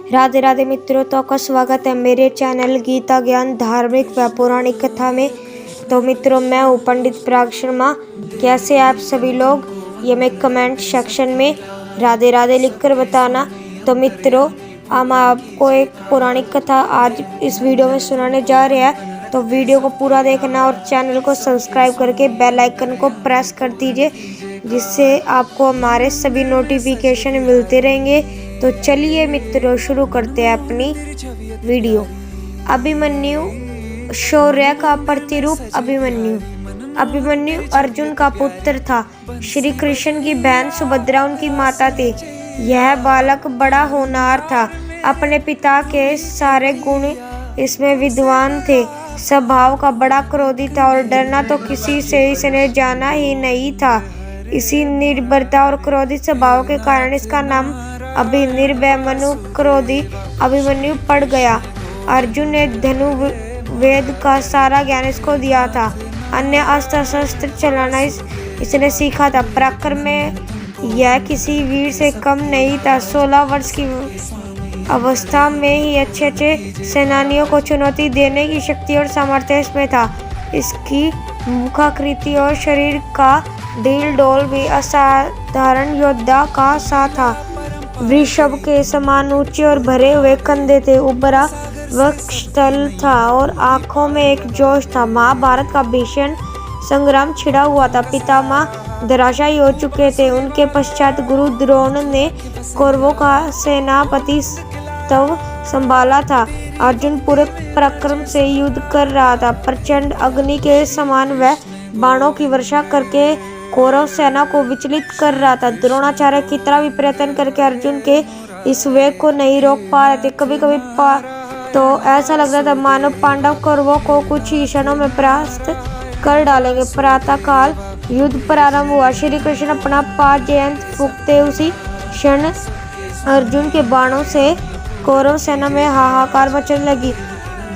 राधे राधे मित्रों, तो आपका स्वागत है मेरे चैनल गीता ज्ञान धार्मिक व पौराणिक कथा में। तो मित्रों, मैं हूँ पंडित पराग शर्मा। कैसे आप सभी लोग, ये मैं कमेंट सेक्शन में राधे राधे लिखकर बताना। तो मित्रों, हम आपको एक पौराणिक कथा आज इस वीडियो में सुनाने जा रहे हैं। तो वीडियो को पूरा देखना और चैनल को सब्सक्राइब करके बेल आइकन को प्रेस कर दीजिए, जिससे आपको हमारे सभी नोटिफिकेशन मिलते रहेंगे। तो चलिए मित्रों, शुरू करते हैं अपनी वीडियो। अभिमन्यु शौर्य का प्रतिरूप। अभिमन्यु अर्जुन का पुत्र था। श्री कृष्ण की बहन सुभद्रा उनकी माता थी। यह बालक बड़ा होनहार था। अपने पिता के सारे गुण इसमें विद्वान थे। स्वभाव का बड़ा क्रोधी था और डरना तो किसी से इसने जाना ही नहीं था। इसी निर्भरता और क्रोधी स्वभाव के कारण इसका नाम निर्भय मनु क्रोधी अभिमन्यु पड़ गया। अर्जुन ने धनु वेद का सारा ज्ञान इसको दिया था। अन्य अस्त्र शस्त्र चलाना इसने सीखा था। पराक्रम में यह किसी वीर से कम नहीं था। 16 वर्ष की अवस्था में ही अच्छे सेनानियों को चुनौती देने की शक्ति और सामर्थ्य इसमें था। इसकी मुखाकृति और शरीर का ढील डोल भी असाधारण योद्धा का सा था। वृषभ के समान ऊंचे और भरे हुए कंधे थे। उभरा वक्षस्थल था और आंखों में एक जोश था। महाभारत का भीषण संग्राम छिड़ा हुआ था। पितामह धराशायी हो चुके थे। उनके पश्चात गुरु द्रोण ने कौरवों का सेनापति तव संभाला था। अर्जुन पूरे पराक्रम से युद्ध कर रहा था। प्रचंड अग्नि के समान वह बाणों की वर्षा करके कौरव सेना को विचलित कर रहा था। द्रोणाचार्य कितना भी प्रयत्न करके अर्जुन के इस वेग को नहीं रोक पा रहे थे। कभी कभी तो ऐसा लग रहा था मानो पांडव कौरवों को कुछ ही क्षणों में परास्त कर डालेंगे। प्रातः काल युद्ध प्रारंभ हुआ। श्री कृष्ण अपना पादयंत्र फूंकते उसी क्षण अर्जुन के बाणों से कौरव सेना में हाहाकार मचने लगी।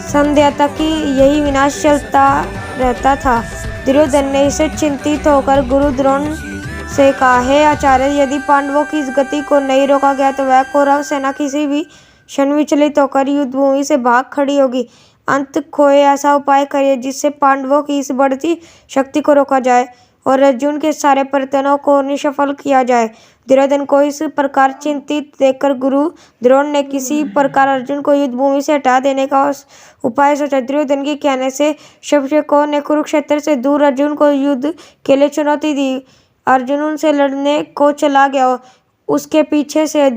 संध्या तक ही यही विनाश चलता रहता था। दुर्योधन ने इसे चिंतित होकर गुरु द्रोण से कहा, हे आचार्य, यदि पांडवों की इस गति को नहीं रोका गया तो वह कौरव सेना किसी भी क्षण विचलित होकर युद्ध भूमि से भाग खड़ी होगी। अंत खोए ऐसा उपाय करिए जिससे पांडवों की इस बढ़ती शक्ति को रोका जाए और अर्जुन के सारे प्रयत्नों को निष्फल किया जाए। दुर्योधन को इस प्रकार चिंतित देखकर गुरु द्रोण ने किसी प्रकार अर्जुन को युद्ध भूमि से हटा देने का उपाय सोचा। दुर्योधन के कहने से शवशकों ने कुरुक्षेत्र से दूर अर्जुन को युद्ध के लिए चुनौती दी। अर्जुन उनसे लड़ने को चला गया। उसके पीछे से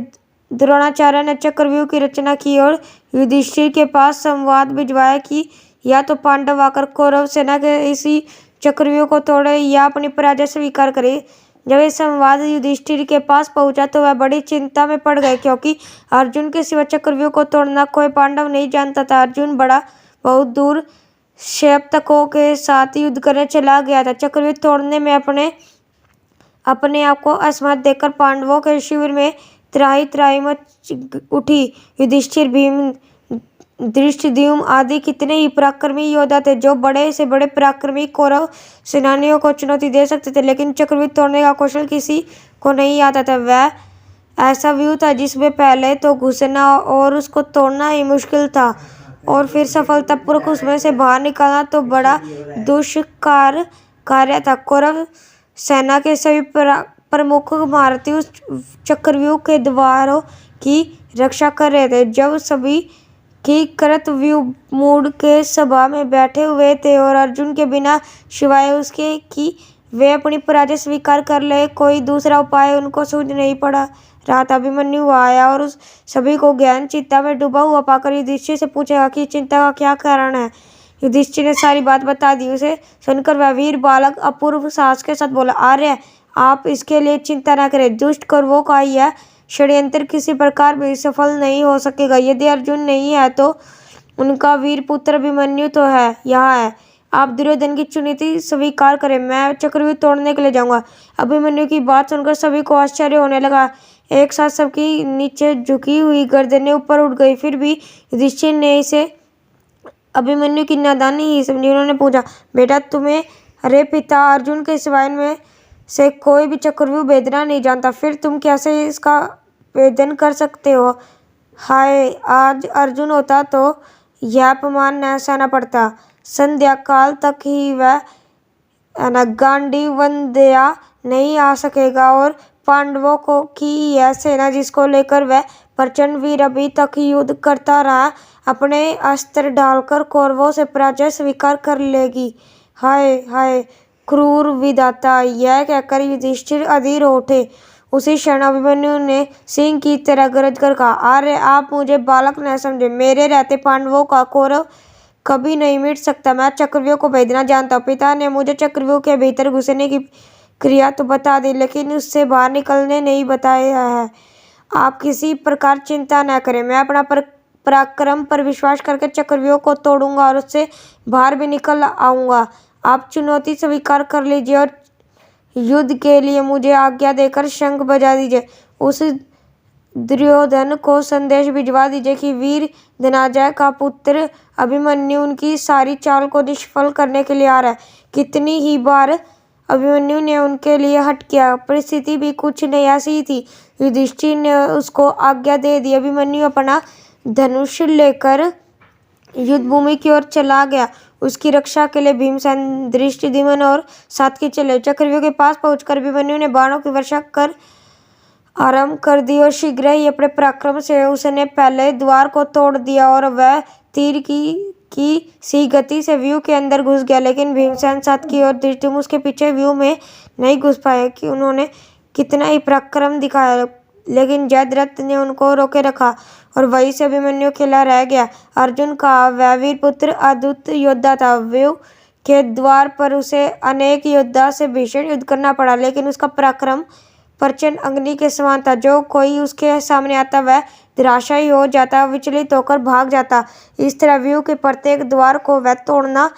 द्रोणाचार्य ने चक्रव्यूह की रचना की और युधिष्ठिर के पास संवाद भिजवाया कि या तो पांडव आकर कौरव सेना के इसी चक्रव्यूह को तोड़े या अपनी पराजय स्वीकार करे। जब ये संवाद युधिष्ठिर के पास पहुंचा तो वह बड़ी चिंता में पड़ गए, क्योंकि अर्जुन के सिवा चक्रव्यूह को तोड़ना कोई पांडव नहीं जानता था। अर्जुन बहुत दूर शैप्तकों के साथ युद्ध करने चला गया था। चक्रव्यूह तोड़ने में अपने आप को असमर्थ देखकर पांडवों के शिविर में त्राही त्राही मच उठी। युधिष्ठिर, भीम, धृष्टद्युम्न आदि कितने ही पराक्रमी योद्धा थे जो बड़े से बड़े पराक्रमी कौरव सेनानियों को चुनौती दे सकते थे, लेकिन चक्रव्यूह तोड़ने का कौशल किसी को नहीं आता था। वह ऐसा व्यूह था जिसमें पहले तो घुसना और उसको तोड़ना ही मुश्किल था और फिर सफलतापूर्वक उसमें से बाहर निकालना तो बड़ा दुष्कर कार्य था। कौरव सेना के सभी प्रमुख महारथी उस चक्रव्यूह के द्वारों की रक्षा कर रहे थे। जब सभी की कृतव्यूह मूड के सभा में बैठे हुए थे और अर्जुन के बिना सिवाय उसके कि वे अपनी पराजय स्वीकार कर ले कोई दूसरा उपाय उनको सूझ नहीं पड़ा रहा था। अभिमन्यु आया और उस सभी को ज्ञान चिंता में डूबा हुआ पाकर युधिष्ठिर से पूछेगा कि चिंता का क्या कारण है। युधिष्ठिर ने सारी बात बता दी। उसे सुनकर वह वीर बालक अपूर्व साहस के साथ बोला, आर्य, आप इसके लिए चिंता न करें। दुष्ट कौरवों का यह षड्यंत्र किसी प्रकार भी सफल नहीं हो सकेगा। यदि अर्जुन नहीं है तो उनका वीर पुत्र अभिमन्यु तो है, यहाँ है। आप दुर्योधन की चुनौती स्वीकार करें, मैं चक्रव्यूह तोड़ने के लिए जाऊंगा। अभिमन्यु की बात सुनकर सभी को आश्चर्य होने लगा। एक साथ सबकी नीचे झुकी हुई गर्दनें ऊपर उठ गई। फिर भी युधिष्ठिर ने इसे अभिमन्यु की नादानी ही समझी। उन्होंने पूछा, बेटा, तुम्हें अरे पिता अर्जुन के सिवाय में से कोई भी चक्रव्यूह भेदना नहीं जानता, फिर तुम कैसे इसका भेदन कर सकते हो। हाय, आज अर्जुन होता तो यह अपमान न सहना पड़ता। संध्या काल तक ही वह गांडी वंदया नहीं आ सकेगा और पांडवों को की यह सेना जिसको लेकर वह प्रचंड वीर अभी तक युद्ध करता रहा, अपने अस्त्र डालकर कौरवों से पराजय स्वीकार कर लेगी। हाय हाय, क्रूर विधाता, यह कहकर युधिष्ठिर अधीर हो उठे। उसी क्षण अभिमन्यु ने सिंह की तरह गरज कर कहा, अरे आप मुझे बालक न समझे, मेरे रहते पांडवों का कौरव कभी नहीं मिट सकता। मैं चक्रव्यूह को भेदना जानता हूँ। पिता ने मुझे चक्रव्यूह के भीतर घुसने की क्रिया तो बता दी, लेकिन उससे बाहर निकलने नहीं बताया है। आप किसी प्रकार चिंता न करें, मैं अपना पराक्रम पर विश्वास करके चक्रव्यूह को तोड़ूंगा और उससे बाहर भी निकल आऊंगा। आप चुनौती स्वीकार कर लीजिए और युद्ध के लिए मुझे आज्ञा देकर शंख बजा दीजिए। उस दुर्योधन को संदेश भिजवा दीजिए कि वीर धनंजय का पुत्र अभिमन्यु उनकी सारी चाल को निष्फल करने के लिए आ रहा है। कितनी ही बार अभिमन्यु ने उनके लिए हट किया, परिस्थिति भी कुछ नहीं ऐसी ही थी। युधिष्ठिर ने उसको आज्ञा दे दी। अभिमन्यु अपना धनुष लेकर युद्धभूमि की ओर चला गया। उसकी रक्षा के लिए भीमसेन, धृष्टद्युम्न और सात्विकी चले। चक्रव्यूह के पास पहुंचकर अभिमन्यु ने बाणों की वर्षा कर आरंभ कर दी और शीघ्र ही अपने पराक्रम से उसने पहले द्वार को तोड़ दिया और वह तीर की सी गति से व्यूह के अंदर घुस गया। लेकिन भीमसेन, सात्विकी और धृष्टद्युम्न उसके पीछे व्यूह में नहीं घुस पाए कि उन्होंने कितना ही पराक्रम दिखाया, लेकिन जयद्रथ ने उनको रोके रखा और वहीं से अभिमन्यु अकेला रह गया। अर्जुन का वह वीर पुत्र अद्भुत योद्धा था। व्यूह के द्वार पर उसे अनेक योद्धा से भीषण युद्ध करना पड़ा, लेकिन उसका पराक्रम प्रचंड अग्नि के समान था। जो कोई उसके सामने आता वह धराशायी हो जाता, विचलित होकर भाग जाता। इस तरह व्यूह के प्रत्येक द्वार को वह तोड़ना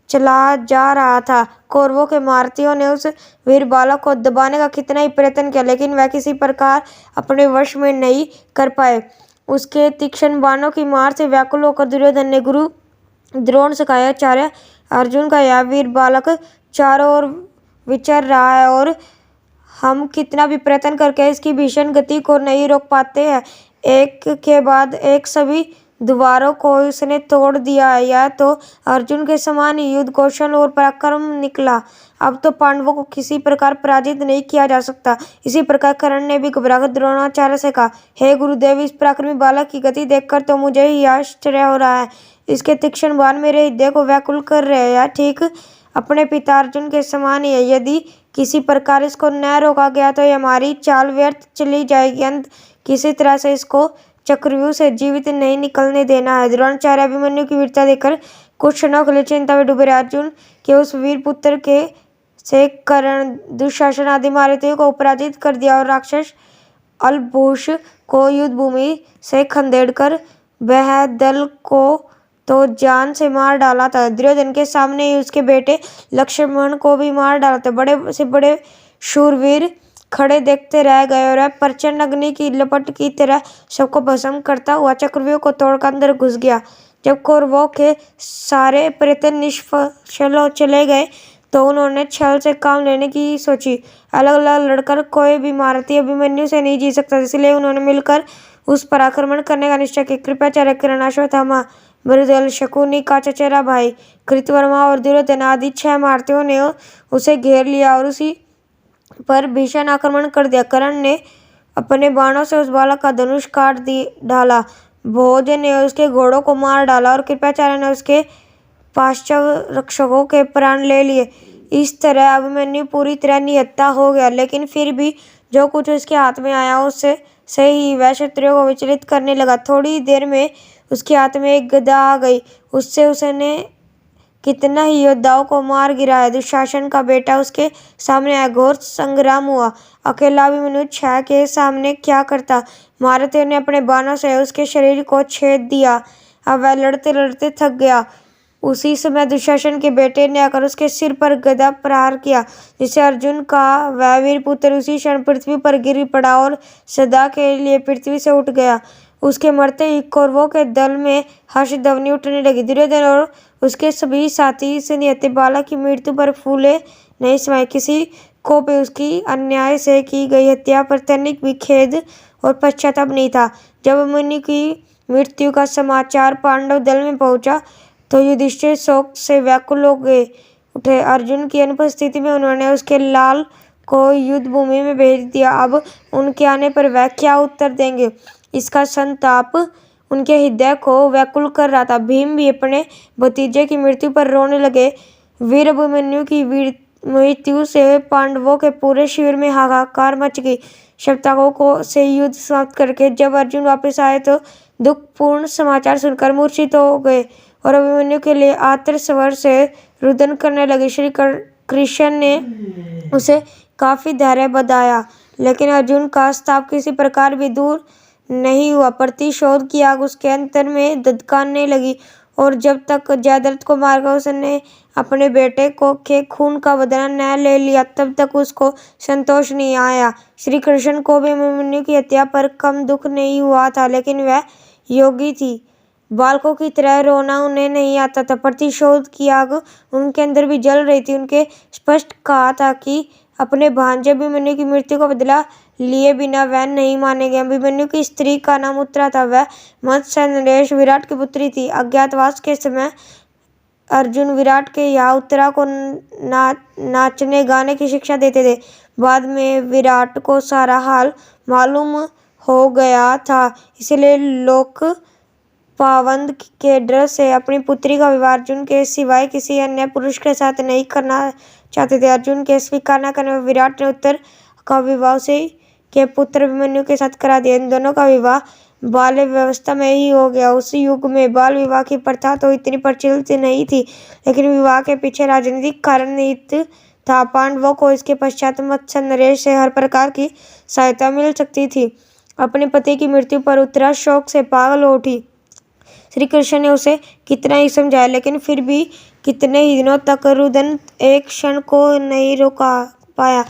चला जा रहा था। कौरवों के महारथियों ने उस वीर बालक को दबाने का कितना ही प्रयत्न किया, लेकिन वह किसी प्रकार अपने वश में नहीं कर पाए। उसके तीक्ष्ण बाणों की मार से व्याकुल होकर दुर्योधन ने गुरु द्रोण से कहा, आचार्य, अर्जुन का यह वीर बालक चारों ओर विचर रहा है और हम कितना भी प्रयत्न करके इसकी भीषण गति को नहीं रोक पाते हैं। एक के बाद एक सभी द्वारों को उसने तोड़ दिया है। यह तो अर्जुन के समान ही युद्ध कौशल और पराक्रम निकला। अब तो पांडवों को किसी प्रकार पराजित नहीं किया जा सकता। इसी प्रकार कर्ण ने भी घबराकर द्रोणाचार्य से कहा, हे गुरुदेव, इस पराक्रमी बालक की गति देखकर तो मुझे ही आश्चर्य हो रहा है। इसके तीक्ष्ण बाण मेरे हृदय को व्याकुल कर रहे हैं। ठीक अपने पिता अर्जुन के समान ही है। यदि किसी प्रकार इसको न रोका गया तो हमारी चाल व्यर्थ चली जाएगी। अंत किसी तरह से इसको चक्रव्यूह से जीवित नहीं निकलने देना है। द्रोणाचार्य अभिमन्यु की वीरता देखकर कुछ क्षणों के लिए चिंता में डूबे रहे। अर्जुन के उस वीर पुत्र के से कर्ण, दुशासन आदि महारथियों को पराजित कर दिया और राक्षस अलभूष को युद्ध भूमि से खदेड़कर वह दल को तो जान से मार डाला था। दुर्योधन के सामने ही उसके बेटे लक्ष्मण को भी मार डाला था। बड़े से बड़े शूरवीर खड़े देखते रह गए और प्रचंड अग्नि की लपट की तरह सबको भस्म करता हुआ चक्रव्यूह को तोड़कर अंदर घुस गया। जब कौरवों के सारे प्रयत्न निष्फल चले गए तो उन्होंने छल से काम लेने की सोची। अलग अलग लड़कर कोई भी महारथी अभिमन्यु से नहीं जीत सकता, इसलिए उन्होंने मिलकर उस पर आक्रमण करने का निश्चय किया। कृपाचार्य, कर्ण, अश्वत्थामा, भृगुदल, शकुनी का चचेरा भाई कृतवर्मा और दुर्योधन आदि 6 महारथियों ने उसे घेर लिया और उसी पर भीषण आक्रमण कर दिया। कर्ण ने अपने बाणों से उस बालक का धनुष काट डाला। भोज ने उसके घोड़ों को मार डाला और कृपाचार्य ने उसके पार्श्व रक्षकों के प्राण ले लिए। इस तरह अभिमन्यु पूरी तरह निहत्था हो गया, लेकिन फिर भी जो कुछ उसके हाथ में आया उससे से ही वह शत्रुओं को विचलित करने लगा। थोड़ी देर में उसके हाथ में एक गदा आ गई। उससे उसने कितना ही योद्धाओं को मार गिराया। दुशासन का बेटा उसके सामने आया। घोर संग्राम हुआ। अकेला अभिमन्यु 6 के सामने क्या करता। महारथियों ने अपने बाणों से उसके शरीर को छेद दिया। अब वह लड़ते लड़ते थक गया। उसी समय दुशासन के बेटे ने आकर उसके सिर पर गदा प्रहार किया, जिससे अर्जुन का वह वीर पुत्र उसी क्षण पृथ्वी पर गिर पड़ा और सदा के लिए पृथ्वी से उठ गया। उसके मरते ही कौरवों के दल में हर्ष ध्वनि उठने लगी। दुर्योधन और उसके सभी साथी इस निहत्थे बालक की मृत्यु पर फूले नहीं समाये। किसी को भी उसकी अन्याय से की गई हत्या पर तनिक भी खेद और पश्चाताप नहीं था। जब अभिमन्यु की मृत्यु का समाचार पांडव दल में पहुंचा तो युधिष्ठिर शोक से व्याकुल हो गए उठे। अर्जुन की अनुपस्थिति में उन्होंने उसके लाल को युद्ध भूमि में भेज दिया। अब उनके आने पर वह क्या उत्तर देंगे, इसका संताप उनके हृदय को व्याकुल कर रहा था। भीम भी अपने भतीजे की मृत्यु पर रोने लगे। वीर अभिमन्यु की मृत्यु से पांडवों के पूरे शिविर में हाहाकार मच गई। सप्ताहों से युद्ध समाप्त करके जब अर्जुन वापस आए तो दुखपूर्ण समाचार सुनकर मूर्छित हो गए और अभिमन्यु के लिए आतर स्वर से रुदन करने लगे। श्री कृष्ण ने उसे काफी धैर्य बधाया, लेकिन अर्जुन का स्ताप किसी प्रकार भी दूर नहीं हुआ। प्रतिशोध की आग उसके अंतर में धधकाने लगी और जब तक जयद्रथ को मारकर उसने अपने बेटे के खून का बदला न ले लिया तब तक उसको संतोष नहीं आया। श्री कृष्ण को भी अभिमन्यु की हत्या पर कम दुख नहीं हुआ था, लेकिन वह योगी थी। बालकों की तरह रोना उन्हें नहीं आता था। प्रतिशोध की आग उनके अंदर भी जल रही थी। उनके स्पष्ट कहा था कि अपने भांजे अभिमन्यु की मृत्यु का बदला लिए बिना वह नहीं मानेंगे। अभिमन्यु की स्त्री का नाम उत्तरा था। वह मत्स्य नरेश विराट की पुत्री थी। अज्ञातवास के समय अर्जुन विराट के यहाँ उत्तरा को नाचने गाने की शिक्षा देते थे। बाद में विराट को सारा हाल मालूम हो गया था, इसलिए लोक पाबंद के डर से अपनी पुत्री का विवाह अर्जुन के सिवाय किसी अन्य पुरुष के साथ नहीं करना चाहते थे। अर्जुन के स्वीकार न करने पर विराट ने उत्तर का विवाह उसी के पुत्र अभिमन्यु के साथ करा दिया। इन दोनों का विवाह बाल्य व्यवस्था में ही हो गया। उस युग में बाल विवाह की प्रथा तो इतनी प्रचलित नहीं थी, लेकिन विवाह के पीछे राजनीतिक कारण निहित था। पांडवों को इसके पश्चात मत्स्य नरेश से हर प्रकार की सहायता मिल सकती थी। अपने पति की मृत्यु पर उत्तरा शोक से पागल हो उठी। श्री कृष्ण ने उसे कितना ही समझाया, लेकिन फिर भी कितने ही दिनों तक रुदन एक क्षण को नहीं रोका पाया।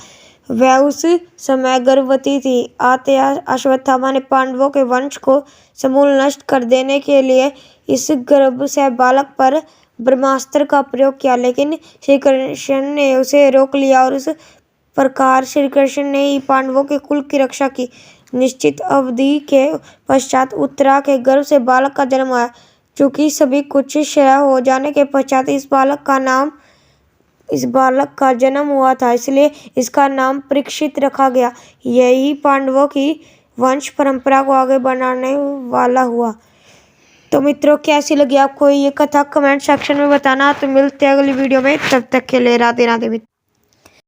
वह उस समय गर्भवती थी। आते अश्वत्थामा ने पांडवों के वंश को समूल नष्ट कर देने के लिए इस गर्भ से बालक पर ब्रह्मास्त्र का प्रयोग किया, लेकिन श्री कृष्ण ने उसे रोक लिया और उस प्रकार श्री कृष्ण ने ही पांडवों के कुल की रक्षा की। निश्चित अवधि के पश्चात उत्तरा के गर्भ से बालक का जन्म हुआ। चूंकि सभी कुछ क्षय हो जाने के पश्चात इस बालक का जन्म हुआ था, इसलिए इसका नाम परीक्षित रखा गया। यही पांडवों की वंश परंपरा को आगे बढ़ाने वाला हुआ। तो मित्रों, कैसी लगी आपको ये कथा कमेंट सेक्शन में बताना। तो मिलते हैं अगली वीडियो में, तब तक के लिए राधे राधे मित्रों।